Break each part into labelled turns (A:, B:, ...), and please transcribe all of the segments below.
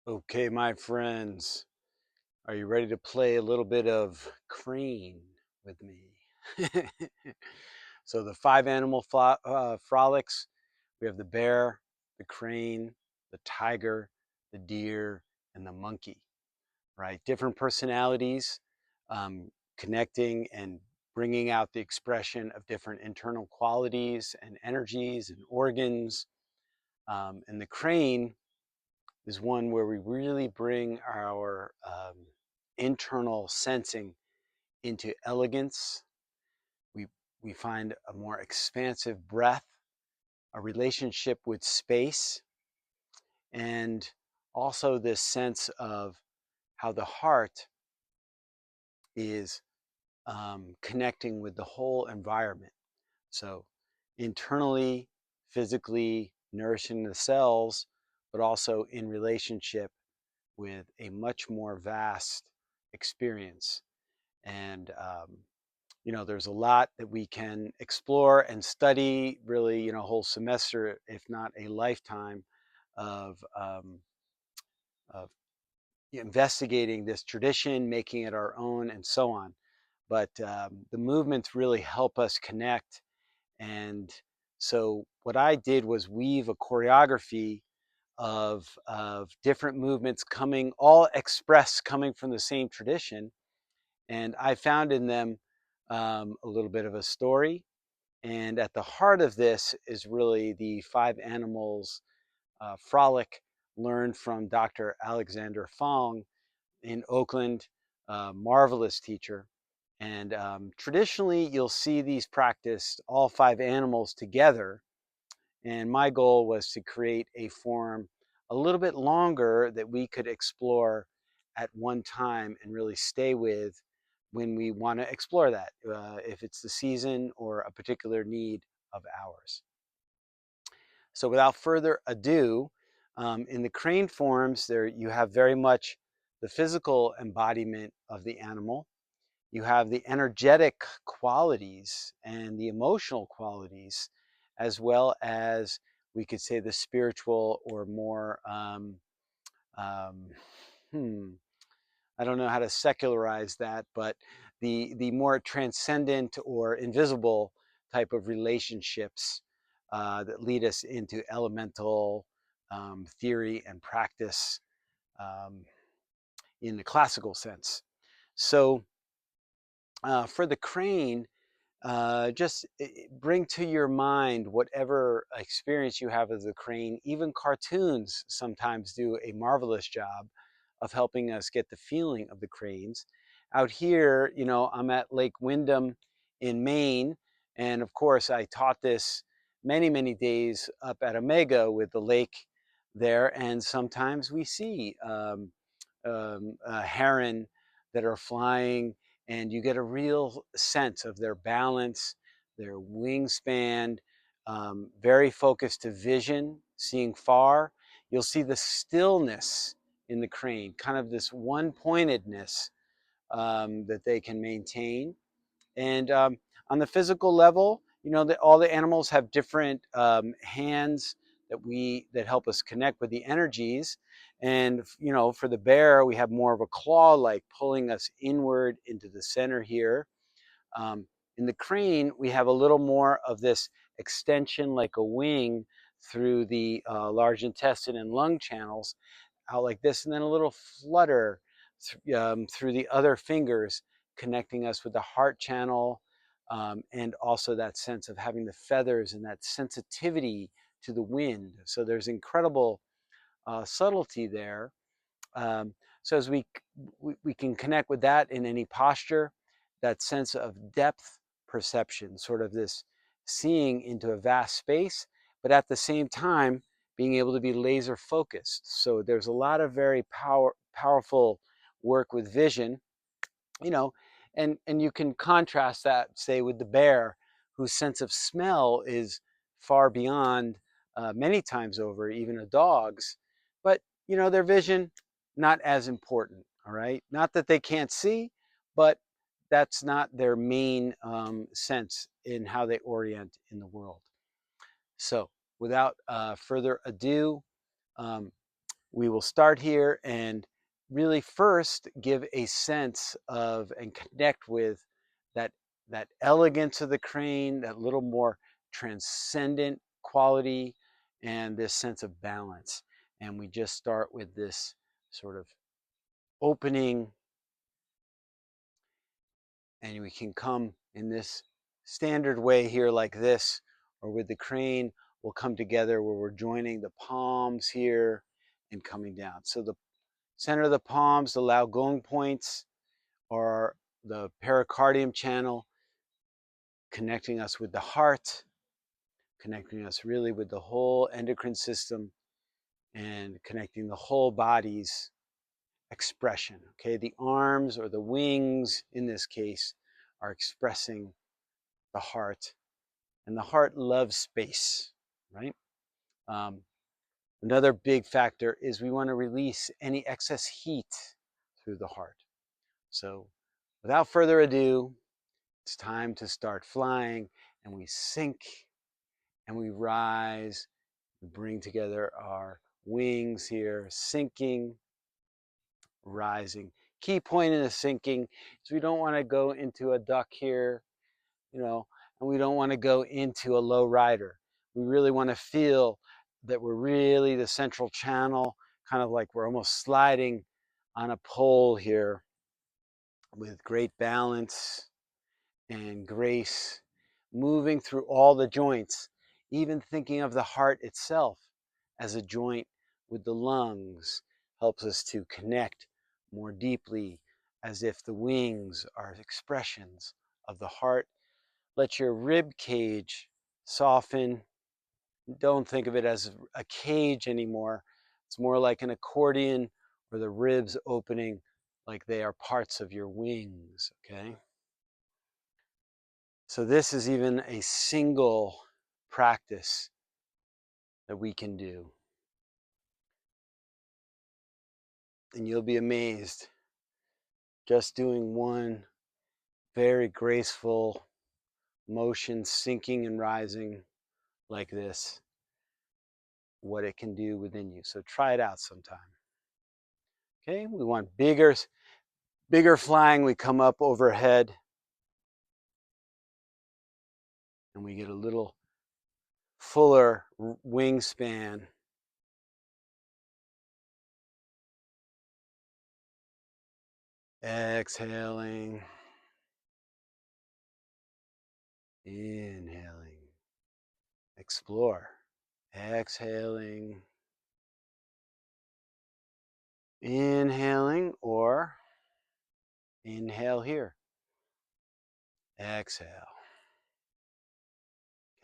A: Okay, my friends, are you ready to play a little bit of crane with me? So the five animal frolics, we have the bear, the crane, the tiger, the deer, and the monkey, right? Different personalities, connecting and bringing out the expression of different internal qualities and energies and organs. And the crane is one where we really bring our internal sensing into elegance. We, we find a more expansive breath, a relationship with space, and also this sense of how the heart is connecting with the whole environment. So, internally, physically, nourishing the cells, but also in relationship with a much more vast experience. And, there's a lot that we can explore and study, really, a whole semester, if not a lifetime of investigating this tradition, making it our own, and so on. But the movements really help us connect. And so, what I did was weave a choreography of different movements coming, all expressed coming from the same tradition. And I found in them a little bit of a story. And at the heart of this is really the five animals Frolic learned from Dr. Alexander Fong in Oakland, marvelous teacher. And traditionally, you'll see these practiced, all five animals together. And my goal was to create a form a little bit longer that we could explore at one time and really stay with when we want to explore that, if it's the season or a particular need of ours. So without further ado, in the crane forms, there you have very much the physical embodiment of the animal. You have the energetic qualities and the emotional qualities, as well as we could say the spiritual or more, um, hmm, I don't know how to secularize that, but the more transcendent or invisible type of relationships that lead us into elemental theory and practice um, in the classical sense. So for the crane, just bring to your mind whatever experience you have of the crane. Even cartoons sometimes do a marvelous job of helping us get the feeling of the cranes. Out here, I'm at Lake Wyndham in Maine, and of course, I taught this many, many days up at Omega with the lake there, and sometimes we see heron that are flying, and you get a real sense of their balance, their wingspan, very focused to vision, seeing far. You'll see the stillness in the crane, kind of this one pointedness that they can maintain. And on the physical level, that all the animals have different hands that help us connect with the energies. And for the bear, we have more of a claw, like pulling us inward into the center here. Um, in the crane, we have a little more of this extension, like a wing, through the large intestine and lung channels, out like this, and then a little flutter through the other fingers, connecting us with the heart channel, and also that sense of having the feathers and that sensitivity to the wind. So there's incredible subtlety there. So as we can connect with that in any posture, that sense of depth perception, sort of this seeing into a vast space, but at the same time being able to be laser focused. So there's a lot of very powerful work with vision, you know, and you can contrast that, say, with the bear, whose sense of smell is far beyond many times over even a dog's. But their vision, not as important. All right, not that they can't see, but that's not their main sense in how they orient in the world. So without further ado, um, we will start here and really first give a sense of and connect with that that elegance of the crane, that little more transcendent quality, and this sense of balance. And we just start with this sort of opening, and we can come in this standard way here like this, or with the crane, we'll come together where we're joining the palms here and coming down. So the center of the palms, the lao gong points, are the pericardium channel, connecting us with the heart, connecting us really with the whole endocrine system, and connecting the whole body's expression. Okay, the arms or the wings in this case are expressing the heart, and the heart loves space, right? Um, Another big factor is we want to release any excess heat through the heart. So without further ado, it's time to start flying, and we sink and we rise. We bring together our wings here, sinking, rising. Key point in the sinking is we don't want to go into a duck here, and we don't want to go into a low rider. We really want to feel that we're really the central channel, kind of like we're almost sliding on a pole here with great balance and grace, moving through all the joints, even thinking of the heart itself as a joint with the lungs helps us to connect more deeply, as if the wings are expressions of the heart. Let your rib cage soften. Don't think of it as a cage anymore. It's more like an accordion where the ribs opening like they are parts of your wings, okay? So this is even a single practice that we can do. And you'll be amazed, just doing one very graceful motion, sinking and rising like this, what it can do within you. So try it out sometime. Okay, we want bigger flying. We come up overhead and we get a little fuller wingspan. Exhaling, inhaling, explore. Exhaling, inhaling, or inhale here. Exhale.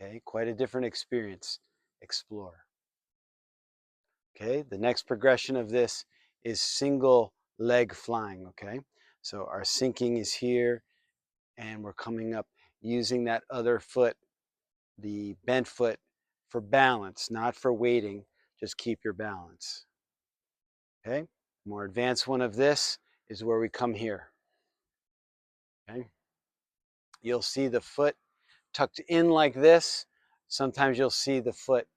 A: Okay, quite a different experience. Explore. Okay, the next progression of this is single leg flying. Okay, so our sinking is here, and we're coming up using that other foot, the bent foot, for balance, not for weighting. Just keep your balance. Okay, more advanced one of this is where we come here. Okay, you'll see the foot tucked in like this. Sometimes you'll see the foot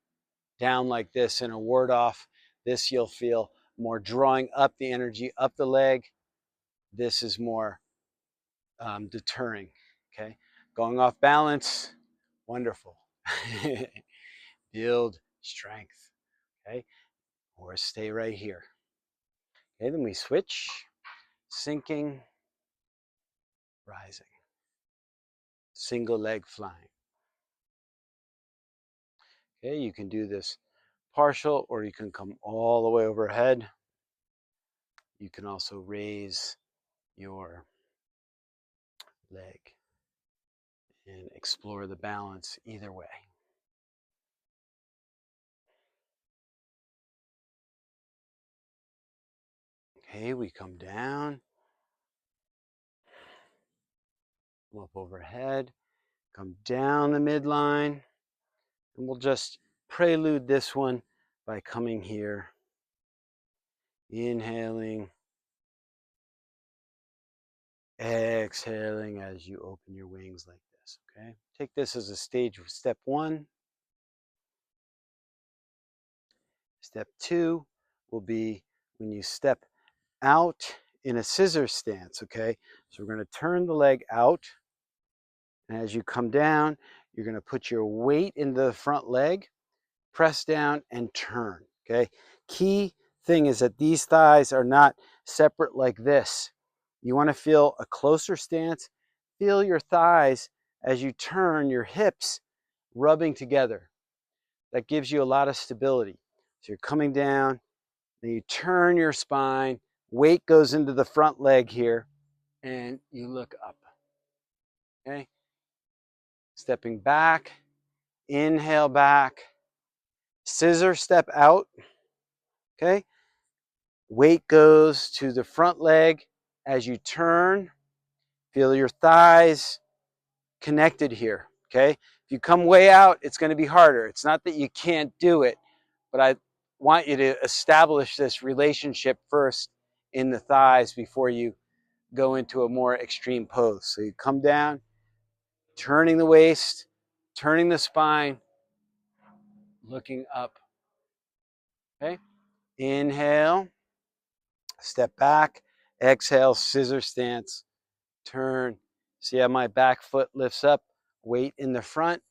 A: down like this in a ward off. This you'll feel more drawing up the energy up the leg. This is more deterring. Okay, going off balance, wonderful. Build strength. Okay, or stay right here. Okay, then we switch, sinking, rising, single leg flying. Okay, you can do this partial, or you can come all the way overhead. You can also raise your leg and explore the balance either way. Okay, we come down, come up overhead, come down the midline, and we'll just prelude this one by coming here, inhaling, exhaling as you open your wings like this. Okay, take this as a stage of step one. Step two, will be when you step out in a scissor stance, okay? So we're going to turn the leg out, and as you come down, you're going to put your weight into the front leg, press down, and turn, okay? Key thing is that these thighs are not separate like this. You want to feel a closer stance. Feel your thighs as you turn, your hips rubbing together. That gives you a lot of stability. So you're coming down, then you turn your spine, weight goes into the front leg here, and you look up, okay? Stepping back, inhale back, scissor step out, okay? Weight goes to the front leg as you turn. Feel your thighs connected here, okay? If you come way out, it's going to be harder. It's not that you can't do it, but I want you to establish this relationship first in the thighs before you go into a more extreme pose. So you come down, turning the waist, turning the spine, looking up, okay? Inhale, step back, exhale, scissor stance, turn. See how my back foot lifts up, weight in the front,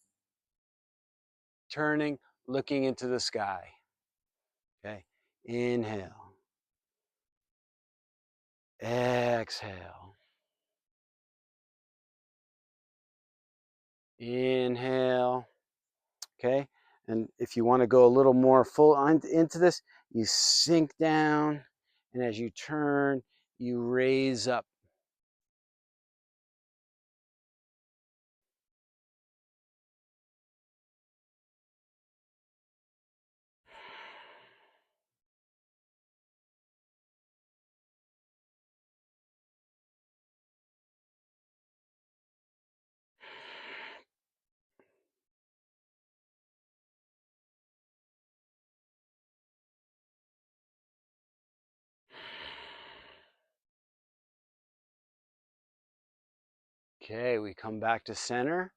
A: turning, looking into the sky. Okay, inhale, exhale, inhale, okay? And if you want to go a little more full into this, you sink down, and as you turn, you raise up. Okay, we come back to center.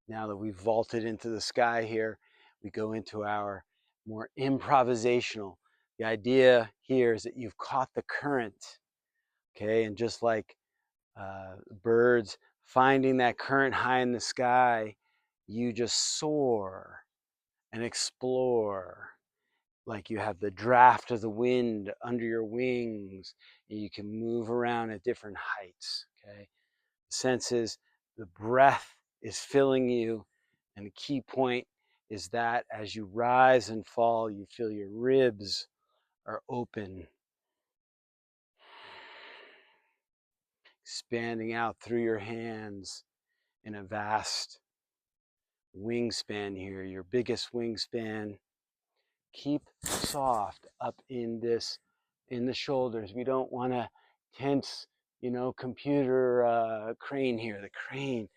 A: Now that we've vaulted into the sky here, we go into our more improvisational. The idea here is that you've caught the current, okay? And just like birds finding that current high in the sky, you just soar and explore. Like you have the draft of the wind under your wings, and you can move around at different heights, okay? The sense is the breath is filling you, and the key point is that as you rise and fall, you feel your ribs are open, expanding out through your hands in a vast wingspan here, your biggest wingspan. Keep soft up in the shoulders. We don't want to tense, computer crane here. The crane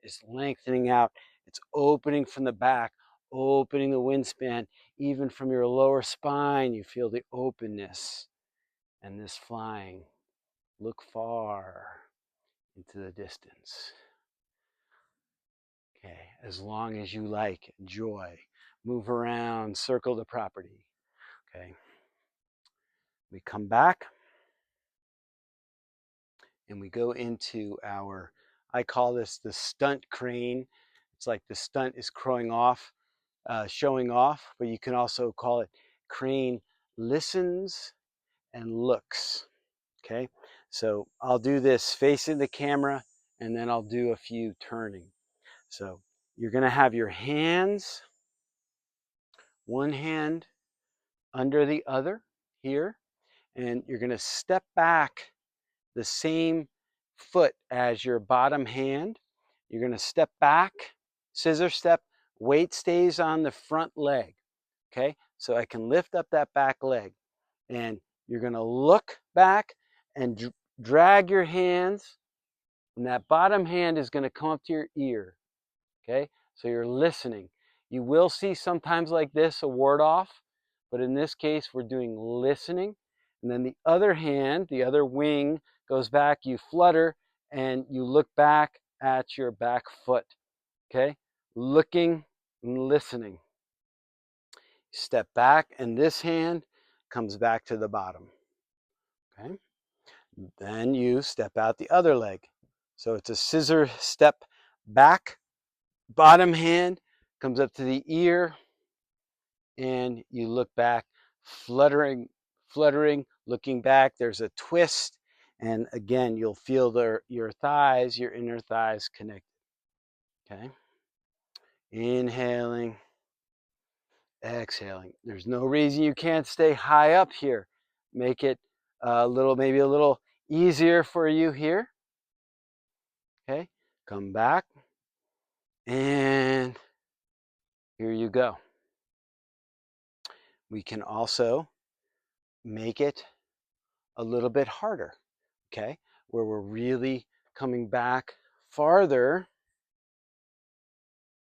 A: is lengthening out. It's opening from the back, opening the wingspan. Even from your lower spine, you feel the openness and this flying. Look far into the distance. Okay, as long as you like, enjoy. Move around, circle the property. Okay. We come back and we go into our, I call this the stunt crane. It's like the stunt is showing off, but you can also call it crane listens and looks. Okay, so I'll do this facing the camera and then I'll do a few turning. So you're going to have your hands, one hand under the other here, and you're going to step back the same foot as your bottom hand. You're going to step back, scissor step, weight stays on the front leg. Okay, so I can lift up that back leg, and you're going to look back and drag your hands, and that bottom hand is going to come up to your ear. Okay, so you're listening. You will see sometimes like this a ward off, but in this case we're doing listening. And then the other hand, the other wing goes back, you flutter, and you look back at your back foot. Okay, looking and listening. Step back, and this hand comes back to the bottom. Okay. Then you step out the other leg. So it's a scissor step back, bottom hand comes up to the ear, and you look back, fluttering, looking back. There's a twist, and again, you'll feel your thighs, your inner thighs connected. Okay. Inhaling, exhaling. There's no reason you can't stay high up here. Make it maybe a little easier for you here. Okay, come back, and here you go. We can also make it a little bit harder, okay, where we're really coming back farther,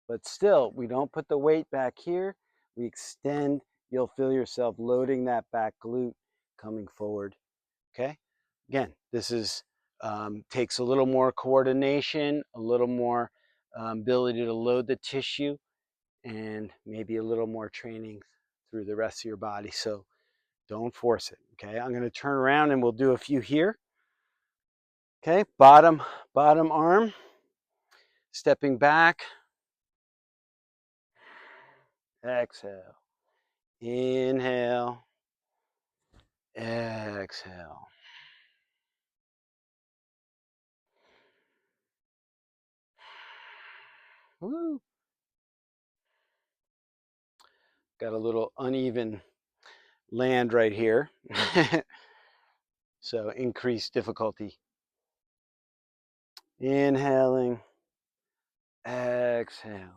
A: but still, we don't put the weight back here. We extend. You'll feel yourself loading that back glute coming forward, okay? Again, this is takes a little more coordination, a little more ability to load the tissue, and maybe a little more training through the rest of your body. So don't force it, okay? I'm going to turn around and we'll do a few here. Okay, bottom arm, stepping back, exhale, inhale, exhale. Woo. Got a little uneven land right here. So increased difficulty. Inhaling, exhaling.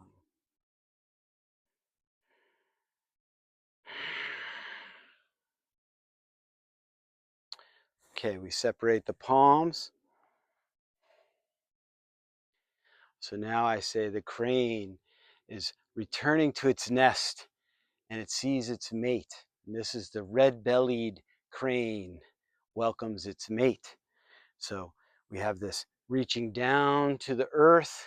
A: Okay, we separate the palms. So now I say the crane is returning to its nest and it sees its mate. And this is the red-bellied crane welcomes its mate. So we have this reaching down to the earth,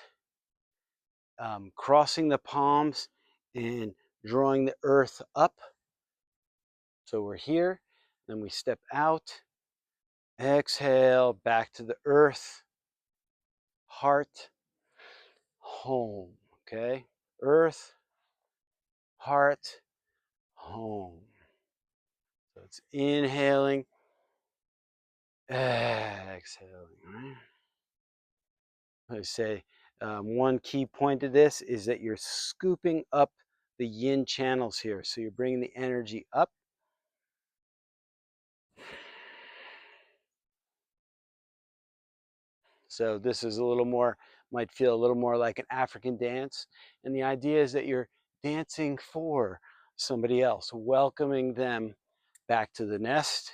A: crossing the palms and drawing the earth up. So we're here, then we step out, exhale, back to the earth, heart, home, okay? Earth, heart, home. So it's inhaling, exhaling, right? I say one key point to this is that you're scooping up the yin channels here. So you're bringing the energy up. So this is a little more, might feel a little more like an African dance. And the idea is that you're dancing for somebody else, welcoming them back to the nest.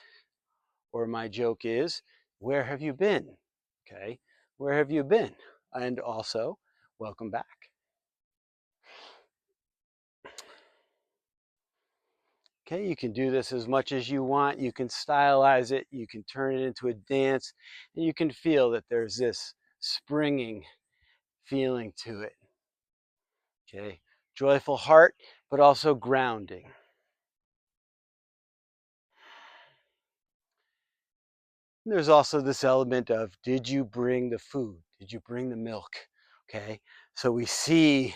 A: Or my joke is, where have you been? Okay, where have you been? And also, welcome back. Okay, you can do this as much as you want. You can stylize it. You can turn it into a dance. And you can feel that there's this springing feeling to it. Okay, joyful heart, but also grounding. And there's also this element of, did you bring the food? Did you bring the milk? Okay, so we see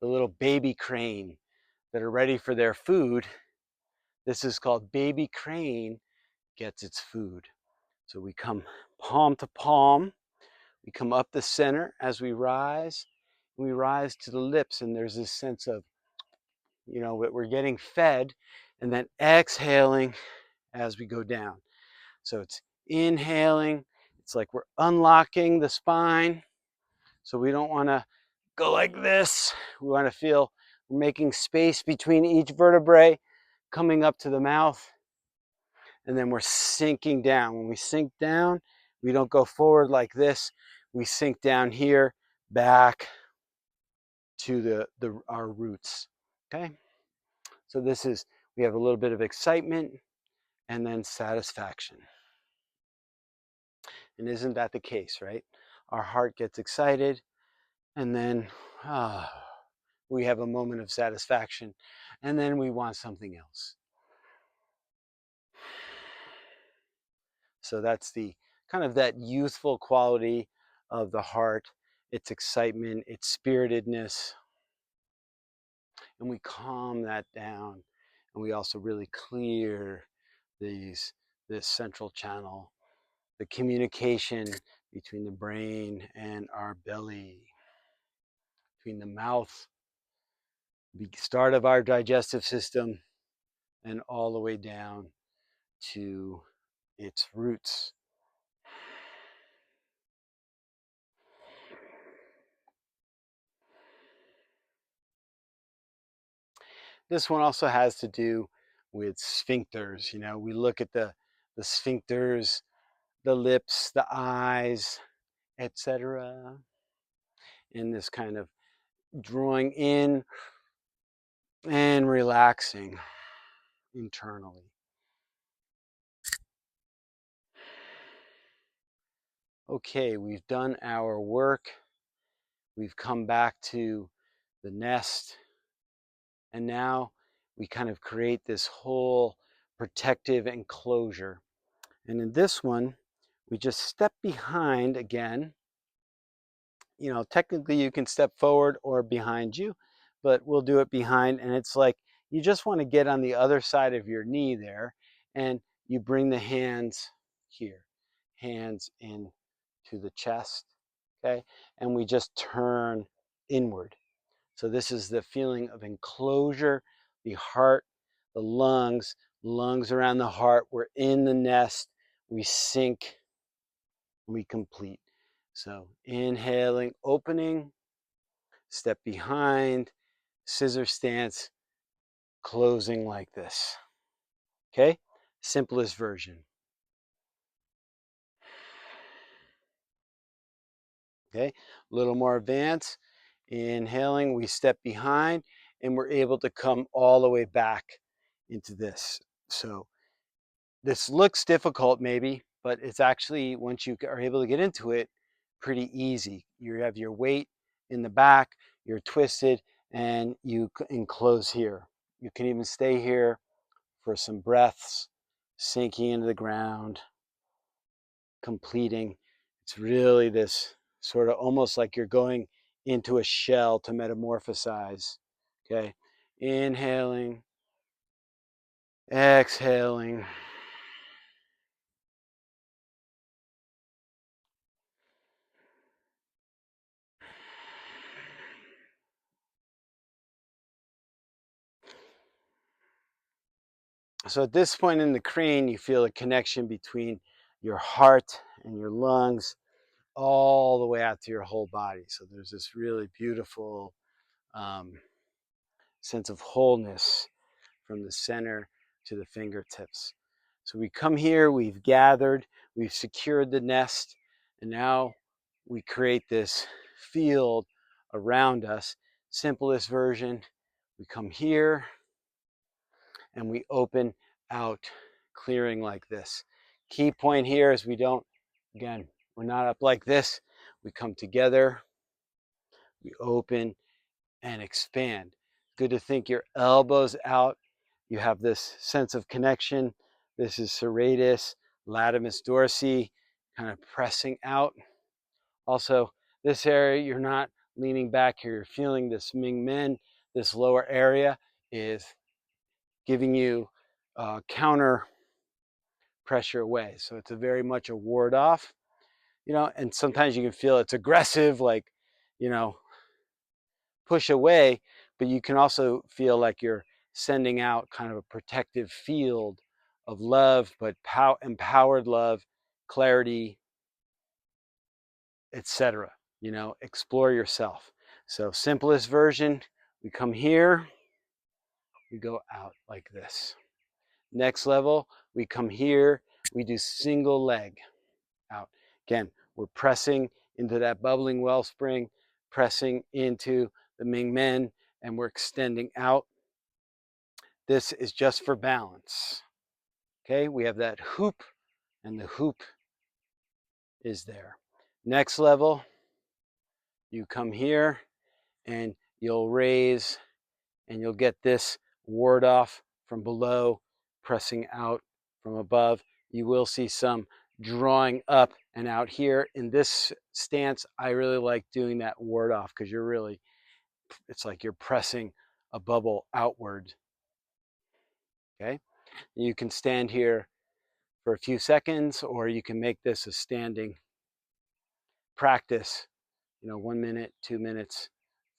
A: the little baby crane that are ready for their food. This is called baby crane gets its food. So we come palm to palm. We come up the center as we rise. We rise to the lips, and there's this sense of, that we're getting fed, and then exhaling as we go down. So it's inhaling. It's like we're unlocking the spine. So we don't want to go like this. We want to feel we're making space between each vertebrae, coming up to the mouth, and then we're sinking down. When we sink down, we don't go forward like this. We sink down here, back to our roots. Okay? So we have a little bit of excitement and then satisfaction. And isn't that the case, right? Our heart gets excited, and then we have a moment of satisfaction, and then we want something else. So that's the kind of that youthful quality of the heart, its excitement, its spiritedness, and we calm that down, and we also really clear this central channel, the communication between the brain and our belly, between the mouth, the start of our digestive system, and all the way down to its roots. This one also has to do with sphincters. You know, we look at the sphincters, the lips, the eyes, etc. In this kind of drawing in and relaxing internally. Okay, we've done our work. We've come back to the nest. And now we kind of create this whole protective enclosure. And in this one, we just step behind again. You know, technically you can step forward or behind you, but we'll do it behind. And it's like you just want to get on the other side of your knee there, and you bring the hands here, hands in to the chest, okay? And we just turn inward. So this is the feeling of enclosure, the heart, the lungs around the heart. We're in the nest, we sink, we complete. So inhaling, opening, step behind, scissor stance, closing like this. Okay, simplest version. Okay, a little more advanced. Inhaling, we step behind, and we're able to come all the way back into this. So this looks difficult maybe, but it's actually, once you are able to get into it, pretty easy. You have your weight in the back, you're twisted, and you enclose here. You can even stay here for some breaths, sinking into the ground, completing. It's really this sort of almost like you're going into a shell to metamorphosize. Okay, inhaling, exhaling. So at this point in the crane, you feel a connection between your heart and your lungs all the way out to your whole body. So there's this really beautiful um, sense of wholeness from the center to the fingertips. So we come here, we've gathered, we've secured the nest, and now we create this field around us. Simplest version, we come here and we open out, clearing like this. Key point here is we don't, again, we're not up like this. We come together, we open and expand. Good to think your elbows out. You have this sense of connection. This is serratus, latimus dorsi, kind of pressing out. Also, this area, you're not leaning back here. You're feeling this Ming Men. This lower area is giving you counter pressure away. So it's a very much a ward off, you know, and sometimes you can feel it's aggressive, like, you know, push away, but you can also feel like you're sending out kind of a protective field of love, but empowered love, clarity, etc. You know, explore yourself. So simplest version, we come here, we go out like this. Next level, we come here, we do single leg out. Again, we're pressing into that bubbling wellspring, pressing into the Ming Men, and we're extending out. This is just for balance. Okay, we have that hoop, and the hoop is there. Next level, you come here and you'll raise and you'll get this ward off from below, pressing out from above. You will see some drawing up and out here. In this stance, I really like doing that ward off because you're really, it's like you're pressing a bubble outward. Okay, you can stand here for a few seconds, or you can make this a standing practice, 1 minute, 2 minutes,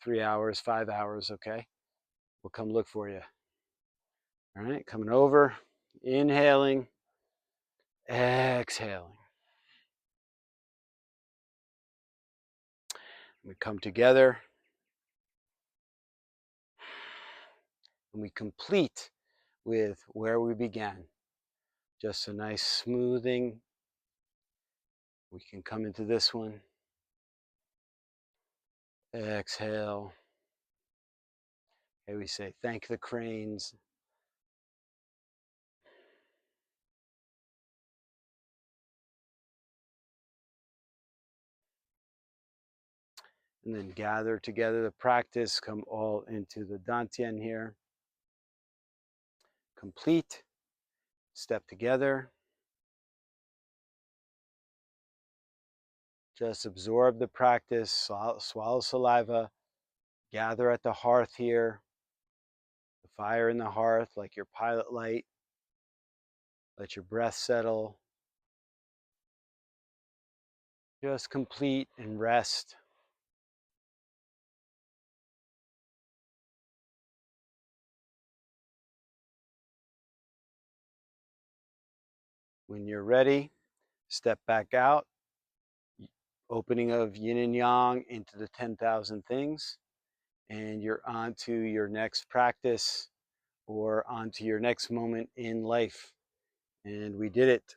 A: 3 hours, 5 hours. Okay, we'll come look for you. All right, coming over, inhaling, exhaling. We come together and we complete with where we began. Just a nice smoothing. We can come into this one. Exhale. Okay, we say thank the cranes. And then gather together the practice, come all into the Dantian here. Complete, step together. Just absorb the practice, swallow saliva, gather at the hearth here, the fire in the hearth like your pilot light. Let your breath settle. Just complete and rest. When you're ready, step back out, opening of yin and yang into the 10,000 things, and you're on to your next practice or on to your next moment in life. And we did it.